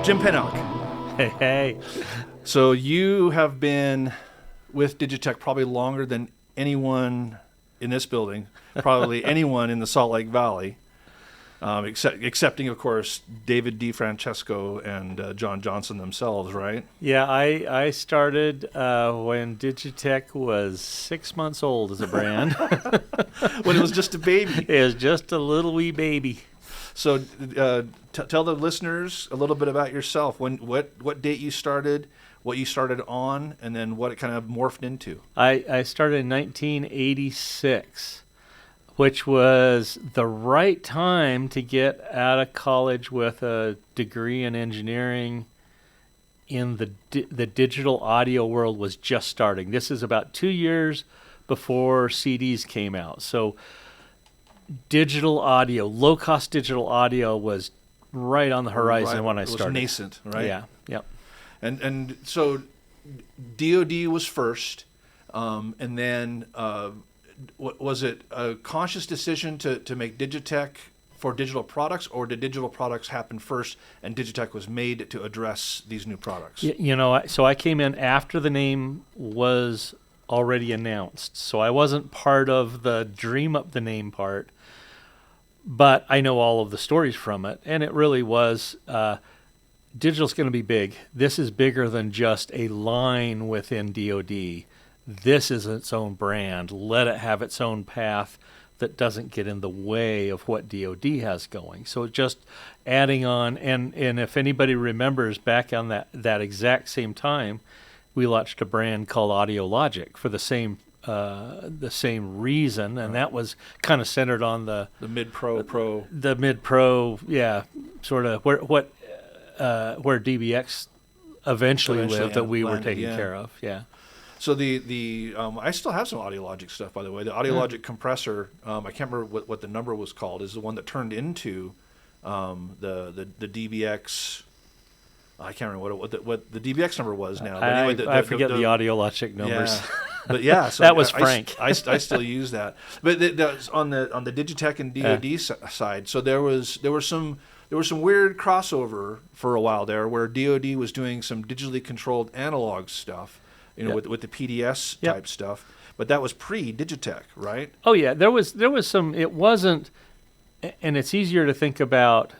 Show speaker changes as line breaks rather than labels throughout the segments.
Jim Pennock.
Hey.
So you have been with DigiTech probably longer than anyone in this building, probably anyone in the Salt Lake Valley, excepting, of course, David DeFrancesco and John Johnson themselves, right?
Yeah, I started when DigiTech was 6 months old as a brand.
When it was just a baby.
It was just a little wee baby.
So tell the listeners a little bit about yourself. What date you started, what you started on, and then what it kind of morphed into.
I started in 1986, which was the right time to get out of college with a degree in engineering. In the digital audio world was just starting. This is about 2 years before CDs came out. So digital audio, low-cost digital audio was right on the horizon when I started.
It was nascent, right?
Yeah, yep.
And so DoD was first, and then was it a conscious decision to make DigiTech for digital products, or did digital products happen first and DigiTech was made to address these new products?
So I came in after the name was already announced. So I wasn't part of the dream up the name part, but I know all of the stories from it. And it really was, digital's going to be big. This is bigger than just a line within DoD. This is its own brand. Let it have its own path that doesn't get in the way of what DoD has going. So just adding on, and if anybody remembers back on that exact same time, we launched a brand called Audio Logic for the same reason, and that was kind of centered on the
mid-pro,
the mid-pro, yeah, sort of where DBX eventually lived that we were taking care of, yeah.
So the I still have some Audio Logic stuff, by the way. The Audio Logic compressor, I can't remember what the number was called, is the one that turned into the DBX. I can't remember what the DBX number was now. But anyway,
I forget the Audio Logic numbers.
Yeah. But yeah, so
that was Frank.
I still use that. But on the DigiTech and DoD side, so there was some weird crossover for a while there, where DoD was doing some digitally controlled analog stuff, with the PDS type stuff. But that was pre-DigiTech, right?
Oh yeah, there was some. It wasn't, and it's easier to think about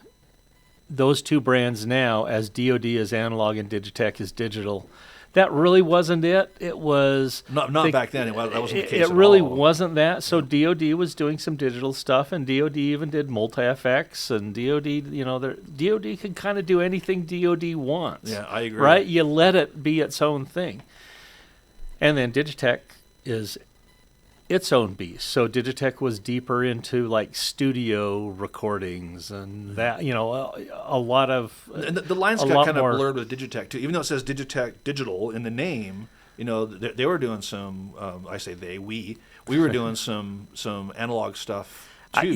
those two brands now as DoD is analog and DigiTech is digital. That really wasn't it. It was
not back then. That wasn't the case.
It really wasn't that. So DoD was doing some digital stuff, and DoD even did multi-FX, and DoD can kind of do anything DoD wants.
Yeah, I agree.
Right? You let it be its own thing. And then DigiTech is its own beast. So DigiTech was deeper into like studio recordings and that, a lot of...
And the lines got kind of blurred with DigiTech too. Even though it says DigiTech Digital in the name, they were doing some, we were doing some analog stuff too.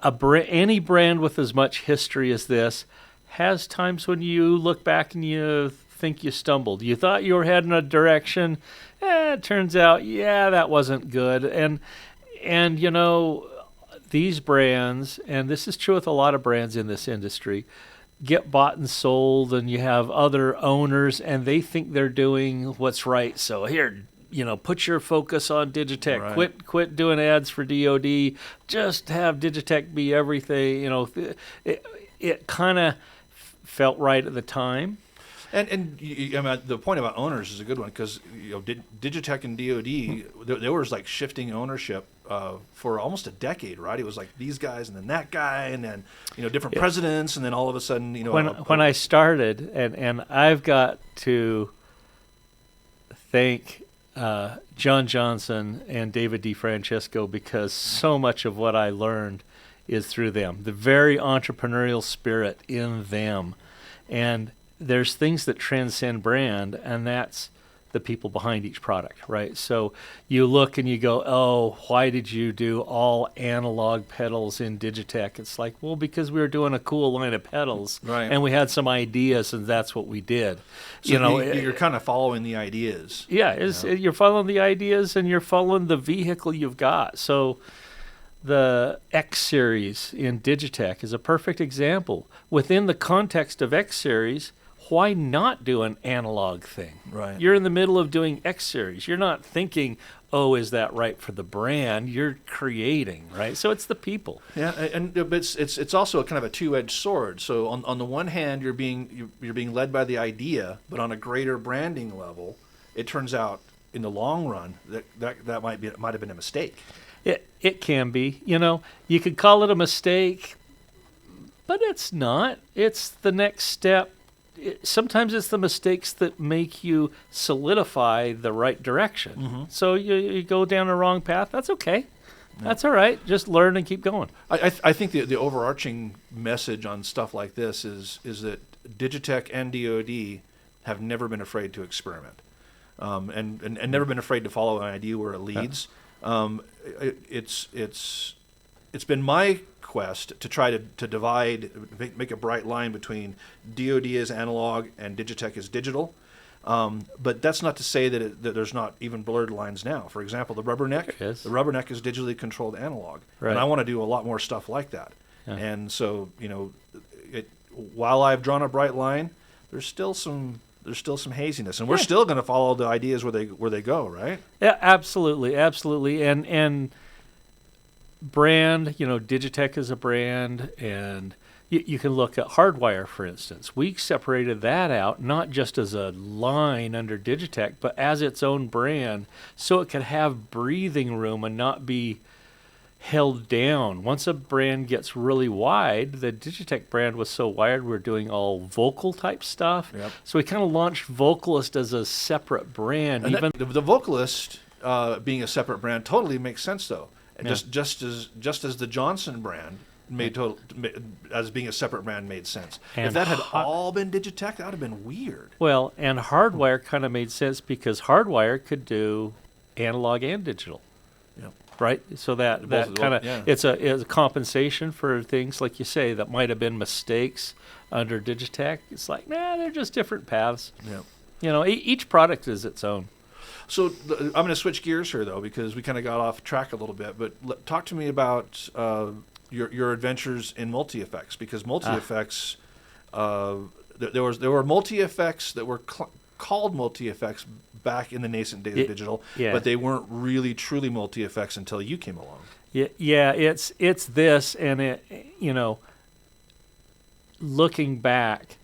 Any brand with as much history as this has times when you look back and you think you stumbled. You thought you were heading a direction. It turns out, that wasn't good. And these brands, and this is true with a lot of brands in this industry, get bought and sold, and you have other owners, and they think they're doing what's right. So here, put your focus on DigiTech.
Right.
Quit doing ads for DoD. Just have DigiTech be everything. It kind of felt right at the time.
And the point about owners is a good one, because DigiTech and DoD, there was like shifting ownership for almost a decade, right? It was like these guys and then that guy, and then different presidents, and then all of a sudden
when I started, and I've got to thank John Johnson and David DeFrancesco, because so much of what I learned is through them. The very entrepreneurial spirit in them, and there's things that transcend brand, and that's the people behind each product, right? So you look and you go, oh, why did you do all analog pedals in DigiTech? It's like, well, because we were doing a cool line of pedals,
right,
and we had some ideas, and that's what we did.
So you're kind of following the ideas.
Yeah, you're following the ideas, and you're following the vehicle you've got. So The X series in DigiTech is a perfect example. Within the context of X series, why not do an analog thing?
Right.
You're in the middle of doing X series. You're not thinking, oh, is that right for the brand? You're creating, right? So it's the people.
Yeah, but it's also a kind of a two-edged sword. So on the one hand, you're being led by the idea, but on a greater branding level, it turns out in the long run that might have been a mistake.
It can be. You could call it a mistake, but it's not. It's the next step. Sometimes it's the mistakes that make you solidify the right direction.
Mm-hmm.
So you go down the wrong path. That's okay. Yeah. That's all right. Just learn and keep going.
I think the overarching message on stuff like this is that DigiTech and DoD have never been afraid to experiment, and never been afraid to follow an idea where it leads. It's been my quest to try to divide, make a bright line between DoD as analog and DigiTech as digital. But that's not to say that there's not even blurred lines now. For example, the Rubberneck is digitally controlled analog,
right.
And I want to do a lot more stuff like that.
Yeah.
And so, while I've drawn a bright line, there's still some haziness, and we're still going to follow the ideas where they go, right?
Yeah, absolutely, and brand. DigiTech is a brand, and you can look at Hardwire, for instance. We separated that out not just as a line under DigiTech, but as its own brand, so it could have breathing room and not be held down. Once a brand gets really wide, the DigiTech brand was so wide, we're doing all vocal type stuff.
Yep.
So we kind of launched Vocalist as a separate brand.
And
even
the Vocalist being a separate brand totally makes sense, though.
Yeah.
Just as the Johnson brand as being a separate brand made sense.
And
if that had all been DigiTech, that would have been weird.
Well, and Hardwire kind of made sense because Hardwire could do analog and digital.
Yep.
Right, so that kind of it's a compensation for things like you say that might have been mistakes under DigiTech. It's like, they're just different paths.
Yeah.
Each product is its own.
So I'm going to switch gears here though, because we kind of got off track a little bit. But talk to me about your adventures in multi-effects, because multi-effects there were multi-effects that were called multi-effects back in the nascent days of digital, but they weren't really truly multi-effects until you came along.
Yeah, it's this, and looking back,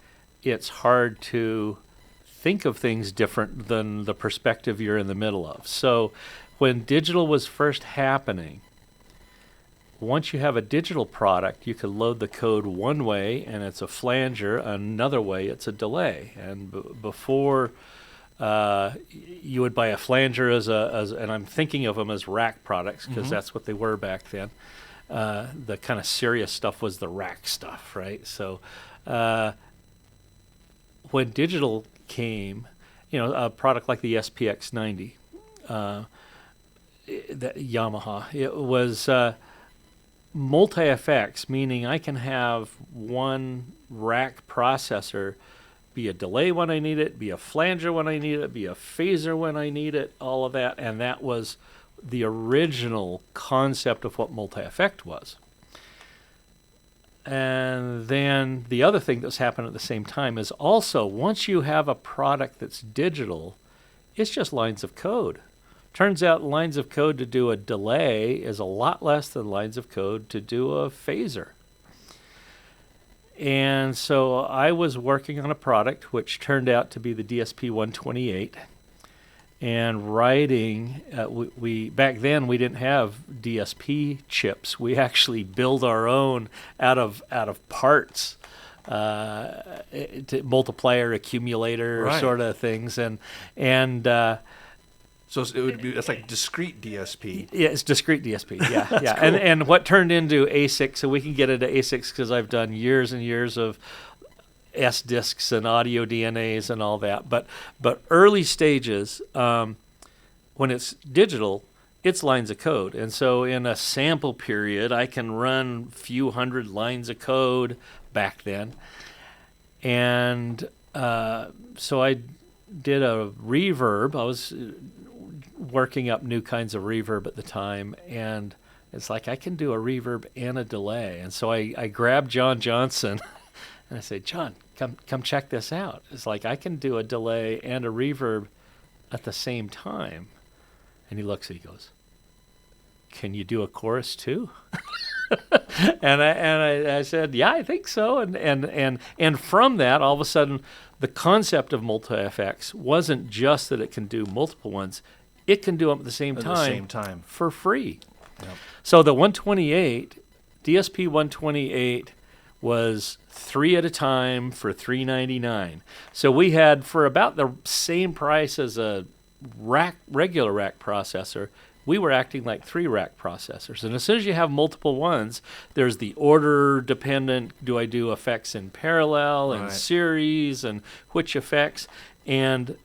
it's hard to think of things different than the perspective you're in the middle of. So when digital was first happening, once you have a digital product, you could load the code one way and it's a flanger, another way it's a delay. And before you would buy a flanger and I'm thinking of them as rack products because that's what they were back then. The kind of serious stuff was the rack stuff, right? So when digital came, a product like the SPX 90, that Yamaha, it was multi-effects, meaning I can have one rack processor be a delay when I need it, be a flanger when I need it, be a phaser when I need it, all of that. And that was the original concept of what multi-effect was. And then the other thing that's happened at the same time is also once you have a product that's digital, it's just lines of code. Turns out lines of code to do a delay is a lot less than lines of code to do a phaser. And so I was working on a product which turned out to be the DSP 128. And writing, we back then we didn't have DSP chips. We actually build our own out of parts, multiplier, accumulator sort of things, and
so that's like discrete DSP.
Yeah, it's discrete DSP. Yeah, yeah, cool. And what turned into ASICs, so we can get into ASICs because I've done years and years of S disks and audio DNAs and all that. But early stages, when it's digital, it's lines of code, and so in a sample period, I can run a few hundred lines of code back then, and so I did a reverb. I was working up new kinds of reverb at the time, and It's like I can do a reverb and a delay. And so I grabbed John Johnson and I said, John, come check this out. It's like I can do a delay and a reverb at the same time. And he looks and he goes, can you do a chorus too? and I said, yeah, I think so. And from that, all of a sudden, the concept of multi-effects wasn't just that it can do multiple ones. It can do them at the same time for free.
Yep.
So the 128, DSP 128 was 3 at a time for $399. So we had, for about the same price as a regular rack processor, we were acting like 3 rack processors. And as soon as you have multiple ones, there's the order dependent, do I do effects in parallel and series and which effects? And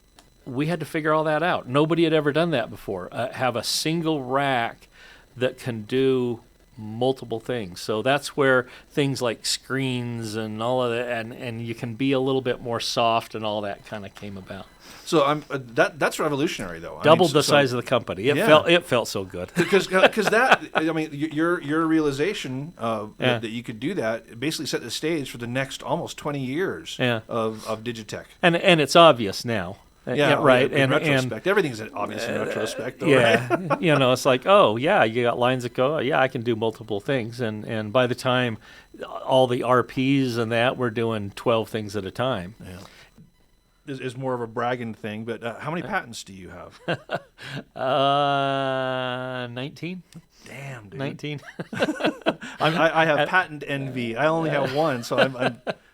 we had to figure all that out. Nobody had ever done that before, have a single rack that can do multiple things. So that's where things like screens and all of that, and you can be a little bit more soft and all that kind of came about.
So that's revolutionary, though.
Doubled the size of the company. It felt so good.
Because that, I mean, your realization that you could do that basically set the stage for the next almost 20 years of Digitech.
And it's obvious now. Right.
In retrospect, everything's obvious in retrospect, though,
right? It's like, oh yeah, you got lines that go, I can do multiple things, and by the time all the RPs and that, we're doing 12 things at a time.
Yeah. Is more of a bragging thing, but how many patents do you have?
19.
Damn, dude.
19.
I have patent envy. I only have one, so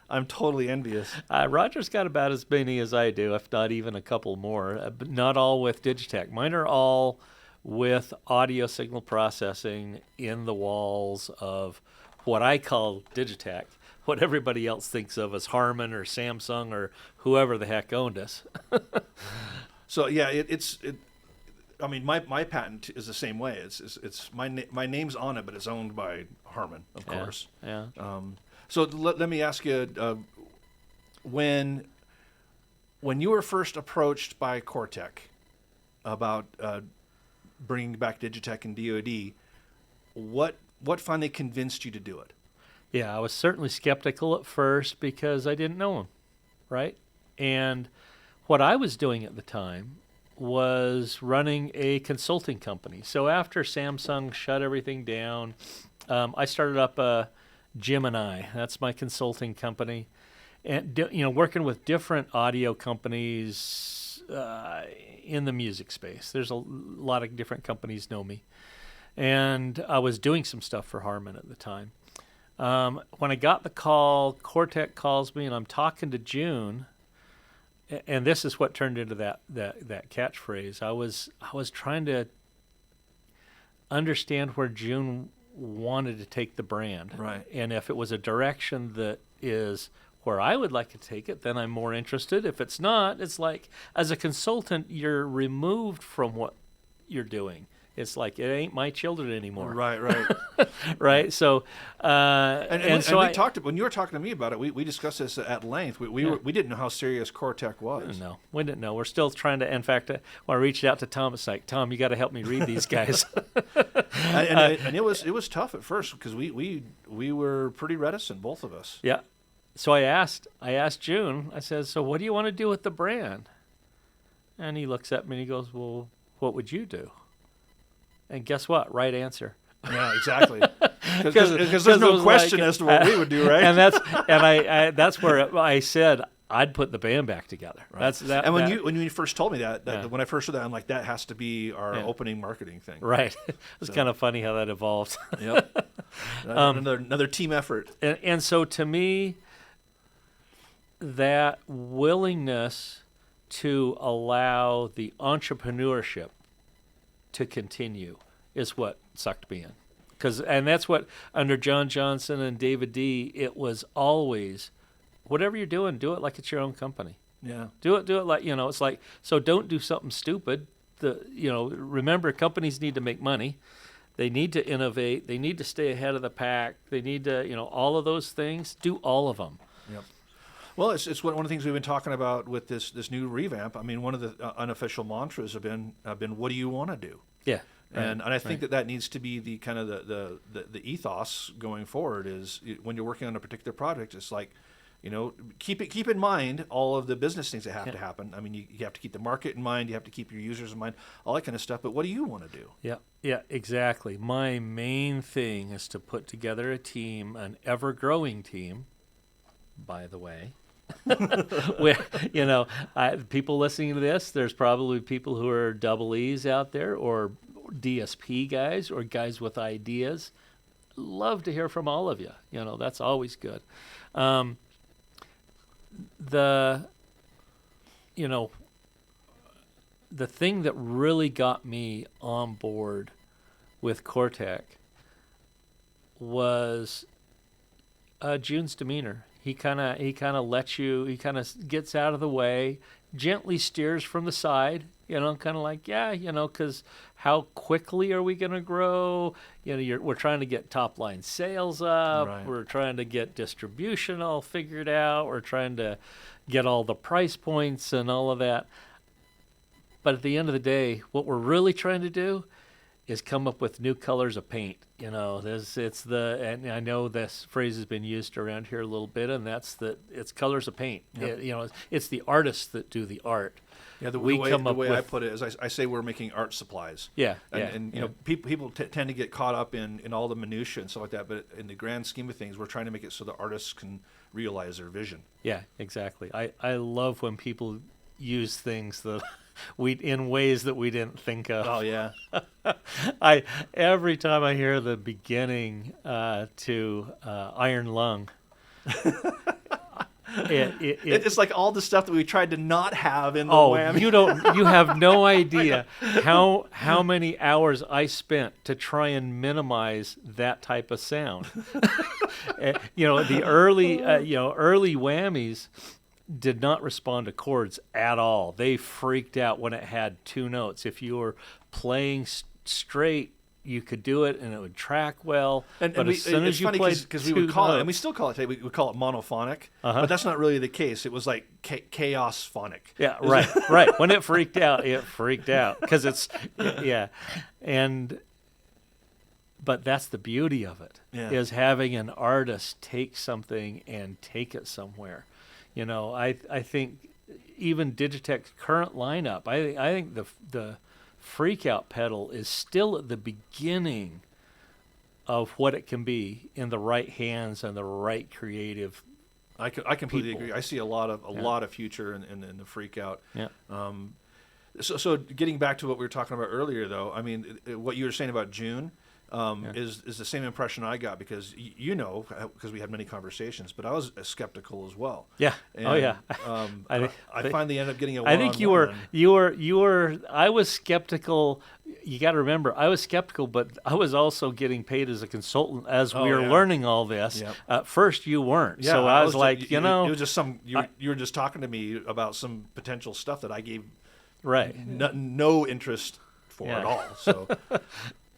I'm totally envious.
Roger's got about as many as I do, if not even a couple more, but not all with Digitech. Mine are all with audio signal processing in the walls of what I call Digitech, what everybody else thinks of as Harman or Samsung or whoever the heck owned us.
So yeah, I mean, my patent is the same way. It's my name's on it, but it's owned by Harman, of course.
Yeah.
So let me ask you, when you were first approached by Cortec about bringing back Digitech and DoD, what finally convinced you to do it?
Yeah, I was certainly skeptical at first because I didn't know him, right? And what I was doing at the time was running a consulting company. So after Samsung shut everything down, I started up Jim and I. That's my consulting company, and working with different audio companies in the music space. There's a lot of different companies know me, and I was doing some stuff for Harman at the time. When I got the call, Cortec calls me, and I'm talking to June, and this is what turned into that catchphrase. I was trying to understand where June wanted to take the brand,
right?
And if it was a direction that is where I would like to take it, then I'm more interested. If it's not, it's like as a consultant, you're removed from what you're doing. It's like it ain't my children anymore.
Right.
Right. So,
and
so
we talked when you were talking to me about it. We discussed this at length. We didn't know how serious Cortec was.
No, we didn't know. We're still trying to. In fact, when I reached out to Tom, it's like, Tom, you got to help me read these guys.
and it was tough at first because we were pretty reticent, both of us.
Yeah. So I asked June. I said, so what do you want to do with the brand? And he looks at me and he goes, well, what would you do? And guess what? Right answer.
Yeah, exactly. Because there's no question as to what we would do, right?
And that's where I said I'd put the band back together.
Right. And when you first told me that when I first heard that, I'm like, that has to be our opening marketing thing.
Right. It's kind of funny how that evolved.
Yep. Another team effort.
And so to me, that willingness to allow the entrepreneurship to continue is what sucked me in. And that's what, under John Johnson and David D., it was always, whatever you're doing, do it like it's your own company.
Yeah.
Do it like, it's like, so don't do something stupid. Remember, companies need to make money. They need to innovate. They need to stay ahead of the pack. They need to, all of those things, do all of them.
Yep. Well, it's one of the things we've been talking about with this new revamp. I mean, one of the unofficial mantras have been what do you want to do?
Yeah.
And I think that needs to be the kind of the ethos going forward is when you're working on a particular project, it's like, keep in mind all of the business things that have to happen. I mean, you have to keep the market in mind, you have to keep your users in mind, all that kind of stuff. But what do you want to do?
Yeah, exactly. My main thing is to put together a team, an ever-growing team, by the way. People listening to this, there's probably people who are double E's out there, or DSP guys, or guys with ideas. Love to hear from all of you. That's always good. The thing that really got me on board with Cortec was June's demeanor. He kind of lets you. He kind of gets out of the way, gently steers from the side. Kind of like, because how quickly are we going to grow? We're trying to get top line sales up.
Right.
We're trying to get distribution all figured out. We're trying to get all the price points and all of that. But at the end of the day, what we're really trying to do is come up with new colors of paint. And I know this phrase has been used around here a little bit, and it's colors of paint.
Yep.
It's the artists that do the art.
Yeah, the way I put it is I say we're making art supplies. People tend to get caught up in all the minutia and stuff like that, but in the grand scheme of things, we're trying to make it so the artists can realize their vision.
Yeah, exactly. I love when people use things that in ways that we didn't think of.
Oh yeah.
Every time I hear the beginning to Iron Lung.
It's like all the stuff that we tried to not have in the whammy.
You have no idea how many hours I spent to try and minimize that type of sound. The early whammies did not respond to chords at all. They freaked out when it had two notes. If you were playing straight, you could do it and it would track well. But as soon as you played,
because we would call it, and we still call it today, we call it monophonic, but that's not really the case. It was like chaos phonic.
Yeah, right. When it freaked out because it's but that's the beauty of it, is having an artist take something and take it somewhere. I think even DigiTech's current lineup, I think the freak out pedal is still at the beginning of what it can be in the right hands and the right creative.
I completely agree. I see a lot of future in the freak out.
Yeah.
So getting back to what we were talking about earlier, though, I mean, what you were saying about June is the same impression I got, because because we had many conversations, but I was skeptical as well.
Yeah.
And,
I
finally ended up getting a one-on-one.
I think you were. I was skeptical. You got to remember, I was skeptical, but I was also getting paid as a consultant as we were learning all this. Yep. At first, you weren't.
Yeah,
so I was like,
it was just you were just talking to me about some potential stuff that I gave no interest for at all. So.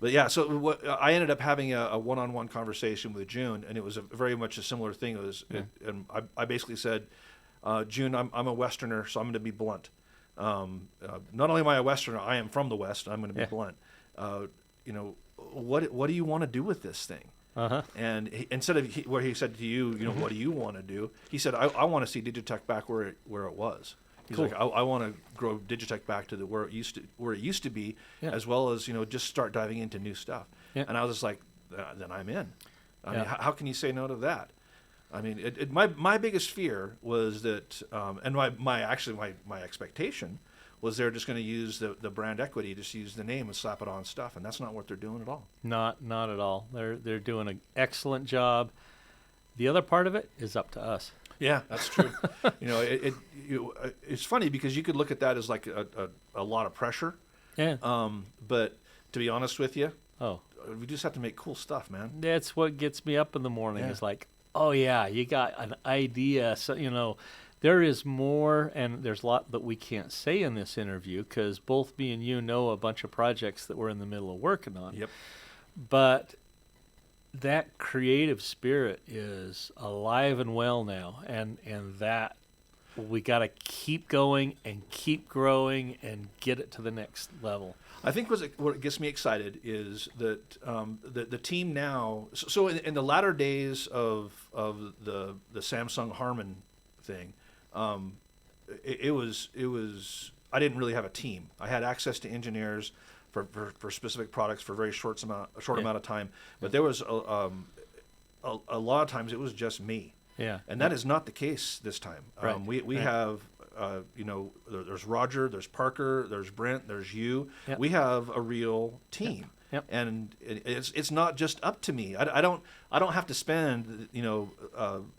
But yeah, so I ended up having a one-on-one conversation with June, and it was very much a similar thing. And I basically said, June, I'm a Westerner, so I'm going to be blunt. Not only am I a Westerner, I am from the West. I'm going to be blunt. What do you want to do with this thing?
Uh-huh.
And instead of where he said to you, what do you want to do? He said, I want to see DigiTech back where it was. He's like, I want to grow DigiTech back to where it used to be, as well as just start diving into new stuff. Yeah. And I was just like, then I'm in. I mean, how can you say no to that? I mean, my biggest fear was that, and my expectation was they're just going to use the brand equity, just use the name and slap it on stuff, and that's not what they're doing at all.
Not at all. They're doing an excellent job. The other part of it is up to us.
Yeah, that's true. It's funny because you could look at that as like a lot of pressure.
Yeah.
But to be honest with you, we just have to make cool stuff, man.
That's what gets me up in the morning. It's like, oh yeah, you got an idea. So there is more, and there's a lot that we can't say in this interview because both me and you know a bunch of projects that we're in the middle of working on.
Yep.
But that creative spirit is alive and well now, and that we got to keep going and keep growing and get it to the next level.
I think what gets me excited is that the team now. So in the latter days of the Samsung Harman thing, it was I didn't really have a team. I had access to engineers for specific products for a very short amount of time, but there was a lot of times it was just me.
Yeah,
and that is not the case this time.
Right.
We have. There's Roger, there's Parker, there's Brent, there's you.
Yep.
We have a real team,
Yep.
and it's not just up to me. I don't have to spend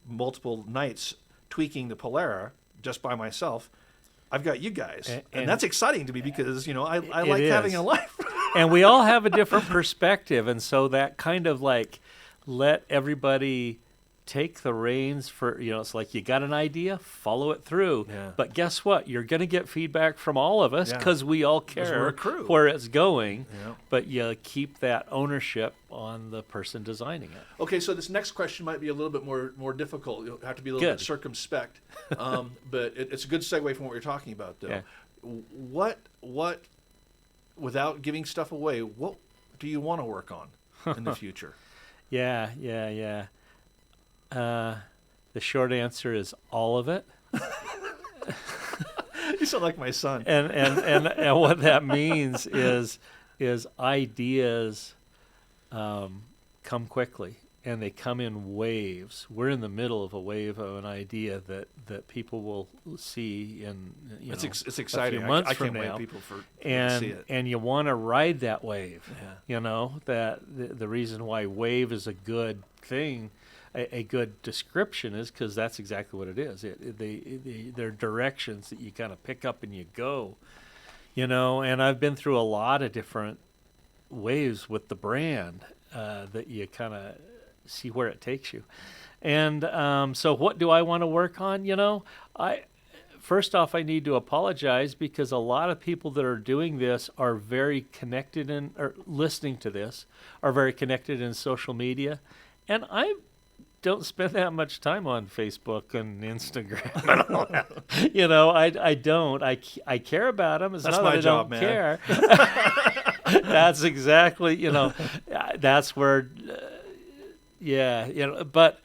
multiple nights tweaking the Polara just by myself. I've got you guys, and that's exciting to me because I like having a life.
And we all have a different perspective, and so that kind of like let everybody take the reins for, it's like you got an idea, follow it through.
Yeah.
But guess what? You're going to get feedback from all of us because we all care
we're a crew.
where it's going.
Yeah.
But you keep that ownership on the person designing it.
Okay, so this next question might be a little bit more difficult. You'll have to be a little bit circumspect. But it's a good segue from what we're talking about, though.
Yeah.
What, without giving stuff away, what do you want to work on in the future?
Yeah. The short answer is all of it.
You sound like my son.
And what that means is ideas come quickly, and they come in waves. We're in the middle of a wave of an idea that people will see in
it's exciting.
a few months
I
from
can't
now.
wait people to see it.
And you want to ride that wave.
Yeah.
That the reason why wave is a good thing. A good description is because that's exactly what it is. They're directions that you kind of pick up and you go, And I've been through a lot of different waves with the brand that you kind of see where it takes you. And so, what do I want to work on? First off, I need to apologize because a lot of people that are doing this are very connected or listening to this are very connected in social media, and I don't spend that much time on Facebook and Instagram and all that. I don't. I care about them. It's
That's
not
my
that I
job,
don't
man.
care. That's exactly, that's where, but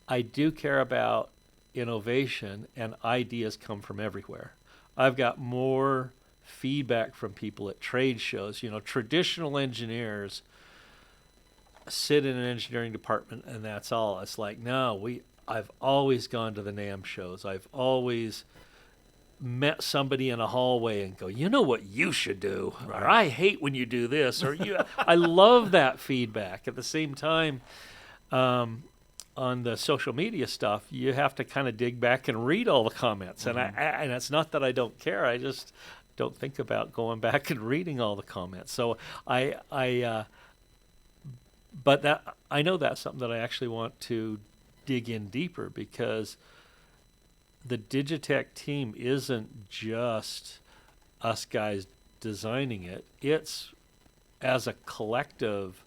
I do care about innovation, and ideas come from everywhere. I've got more feedback from people at trade shows. Traditional engineers sit in an engineering department and that's all. It's like, no, I've always gone to the NAMM shows. I've always met somebody in a hallway and go, you know what you should do,
right.
Or I hate when you do this, or I love that feedback. At the same time, on the social media stuff, you have to kind of dig back and read all the comments.
Mm-hmm.
And it's not that I don't care. I just don't think about going back and reading all the comments. So but that I know that's something that I actually want to dig in deeper, because the DigiTech team isn't just us guys designing it. It's, as a collective,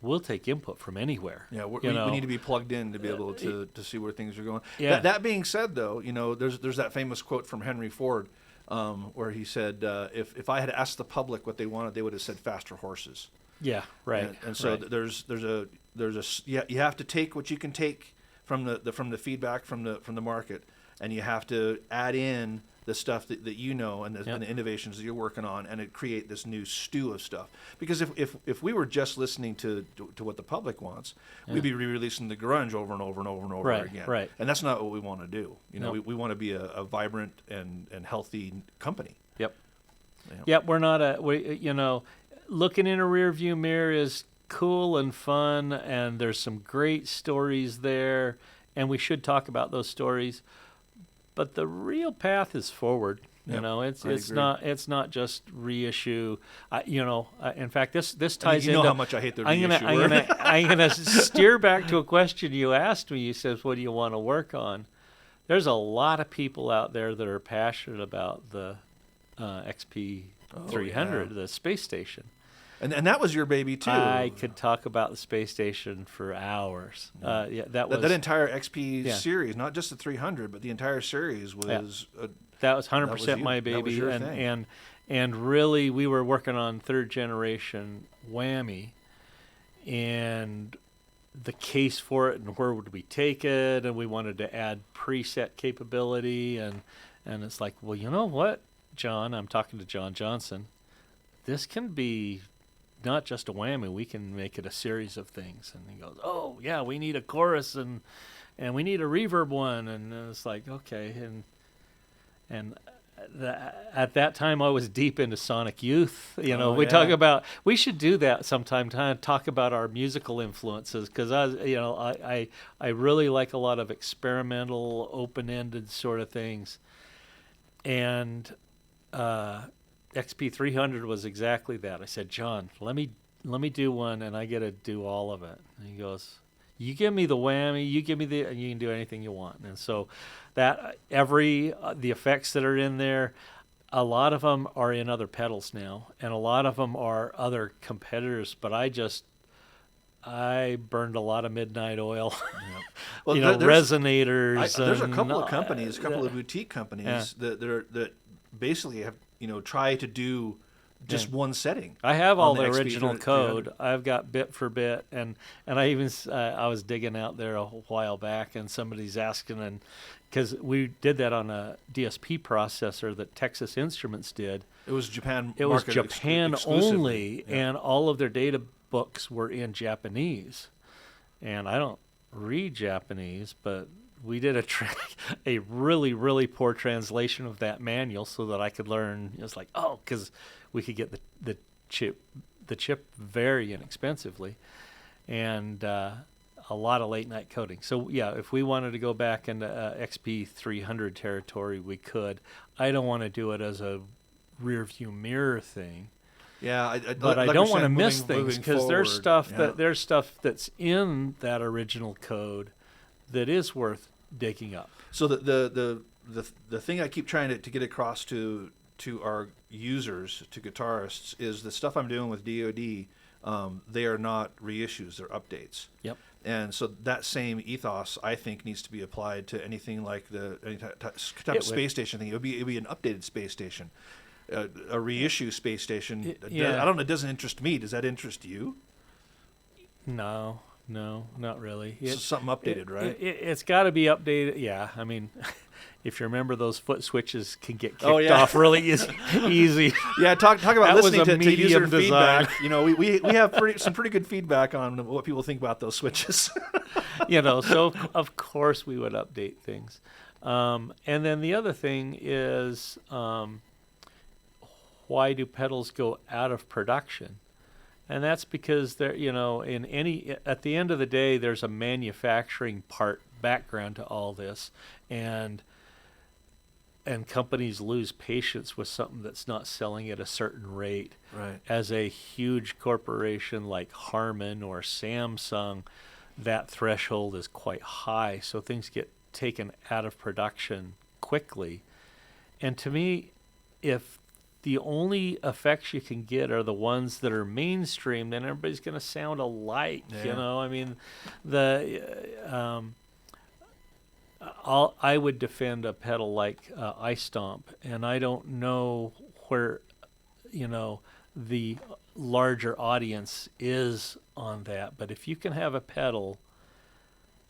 we'll take input from anywhere.
Yeah, we need to be plugged in to be able to see where things are going.
Yeah.
That being said, though, there's that famous quote from Henry Ford where he said, if I had asked the public what they wanted, they would have said faster horses.
Yeah, right.
And so
right.
you have to take what you can take from the feedback from the market, and you have to add in the stuff that and the innovations that you're working on, and it create this new stew of stuff. Because if we were just listening to what the public wants, we'd be re-releasing the grunge over and over and over and over again.
Right.
And that's not what we want to do.
No.
We want to be a vibrant and healthy company.
Yep.
Yeah.
Yep. We're not looking in a rear view mirror is cool and fun, and there's some great stories there, and we should talk about those stories. But the real path is forward.
Yep,
It's not just reissue. In fact, this ties into
how much I hate the reissue word.
I'm gonna steer back to a question you asked me. You said, "What do you want to work on?" There's a lot of people out there that are passionate about the XP300, the space station.
And that was your baby too.
I could talk about the space station for hours. Yeah, that was
that entire XP
Yeah.
series, not just the 300, but the entire series was.
that was 100%
That was you.
my
That was
baby,
your
and
thing.
and really we were working on third generation Whammy, and the case for it and where would we take it, and we wanted to add preset capability, and it's like, well, you know what, John, I'm talking to John Johnson, this can be not just a Whammy, we can make it a series of things. And he goes, oh yeah, we need a chorus and we need a reverb one, and it's like, okay. And at that time I was deep into Sonic Youth. Talk about, we should do that sometime, talk about our musical influences, because I really like a lot of experimental, open-ended sort of things. And XP300 was exactly that. I said, John, let me do one, and I get to do all of it. And he goes, you give me the Whammy, you give me and you can do anything you want. And so that the effects that are in there, a lot of them are in other pedals now, and a lot of them are other competitors. But I burned a lot of midnight oil,
Well,
resonators.
There's a couple of companies, a couple of boutique companies that basically have try to do just one setting.
I have all
on
the
XP
original
300.
code. I've got bit for bit, and I even I was digging out there a while back, and somebody's asking, and because we did that on a DSP processor that Texas Instruments did.
It was Japan.
It was Japan only,
yeah.
and all of their data books were in Japanese, and I don't read Japanese, but we did a really, really poor translation of that manual so that I could learn. It's like, because we could get the chip very inexpensively, and a lot of late night coding. So yeah, if we wanted to go back into XP300 territory, we could. I don't want to do it as a rear view mirror thing.
Yeah,
but I don't want to miss things, because there's stuff
there's
stuff that's in that original code that is worth digging up.
So the thing I keep trying to get across to our users, to guitarists, is the stuff I'm doing with DoD. They are not reissues; they're updates.
Yep.
And so that same ethos, I think, needs to be applied to anything like any type of space station thing. It would be an updated space station, a reissue space station.
Yeah.
I don't know. It doesn't interest me. Does that interest you?
No, not really.
It's something updated, right?
It's got to be updated. Yeah, I mean, if you remember, those foot switches can get kicked off really easy.
Yeah, talk about
That
listening
was a
to user
medium design.
feedback. We have some pretty good feedback on what people think about those switches.
So of course we would update things. And then the other thing is, why do pedals go out of production? And that's because at the end of the day, there's a manufacturing background to all this, and companies lose patience with something that's not selling at a certain rate.
Right.
As a huge corporation like Harman or Samsung, that threshold is quite high, so things get taken out of production quickly. And to me, if the only effects you can get are the ones that are mainstream, then everybody's going to sound alike.
Yeah.
I mean, I would defend a pedal like iStomp, and I don't know where the larger audience is on that. But if you can have a pedal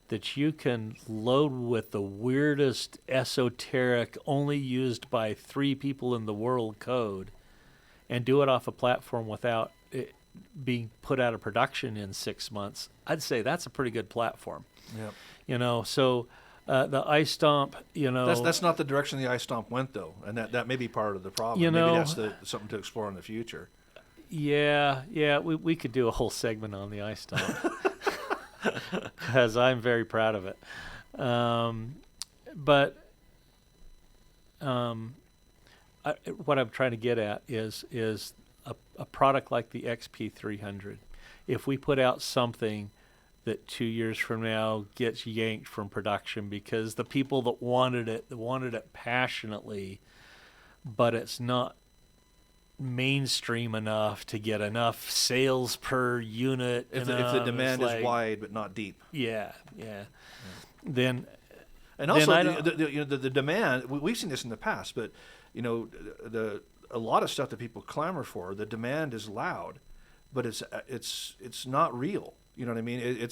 that you can load with the weirdest, esoteric, only used by 3 people in the world code, and do it off a platform without it being put out of production in 6 months, I'd say that's a pretty good platform.
Yep.
So the iStomp,
that's not the direction the iStomp went, though, and that may be part of the problem. Maybe that's something to explore in the future.
Yeah, we could do a whole segment on the iStomp. Because I'm very proud of it. But what I'm trying to get at is a product like the XP300. If we put out something that 2 years from now gets yanked from production because the people that wanted it passionately, but it's not mainstream enough to get enough sales per unit.
If the demand is wide but not deep.
Yeah. Then,
and also
then I
the demand. We've seen this in the past, but a lot of stuff that people clamor for, the demand is loud, but it's not real. You know what I mean?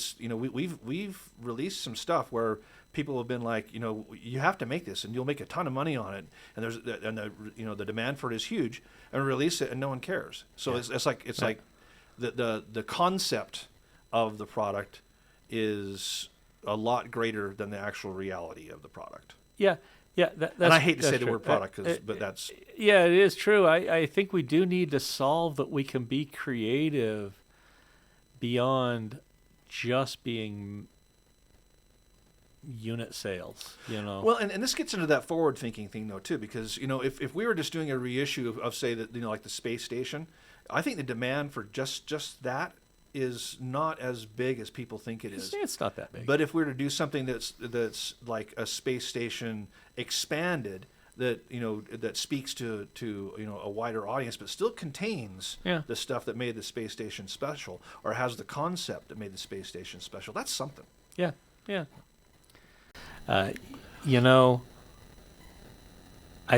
We've released some stuff where people have been like, you have to make this, and you'll make a ton of money on it, and the demand for it is huge, and we release it, and no one cares. So it's like the concept of the product is a lot greater than the actual reality of the product.
Yeah. That's,
and I hate to say
true.
the word product, but that's...
Yeah, it is true. I think we do need to solve that we can be creative beyond just being unit sales,
Well, and this gets into that forward-thinking thing, though, too, because, if we were just doing a reissue of say, that like the space station, I think the demand for just that is not as big as people think it is.
It's not that big.
But if we were to do something that's like a space station expanded, that that speaks to a wider audience, but still contains the stuff that made the space station special, or has the concept that made the space station special, that's something.
Yeah. I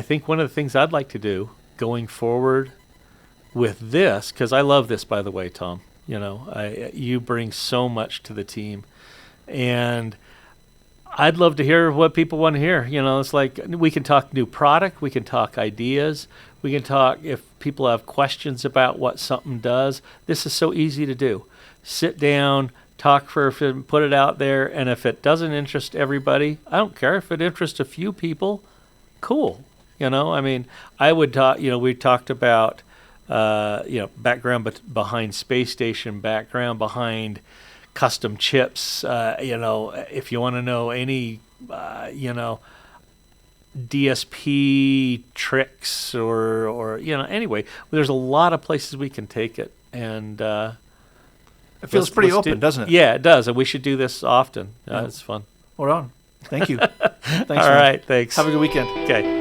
think one of the things I'd like to do going forward with this, because I love this, by the way, Tom. You bring so much to the team, and I'd love to hear what people want to hear. It's like we can talk new product, we can talk ideas, we can talk if people have questions about what something does. This is so easy to do. Sit down, talk put it out there, and if it doesn't interest everybody, I don't care. If it interests a few people, cool. I would talk. We talked about background behind space station, background behind custom chips. If you want to know any, DSP tricks or anyway, there's a lot of places we can take it, and it
feels pretty open, doesn't it?
Yeah, it does, and we should do this often. It's fun.
Hold on. Thank you. Thanks.
All right, thanks.
Have a good weekend.
Okay.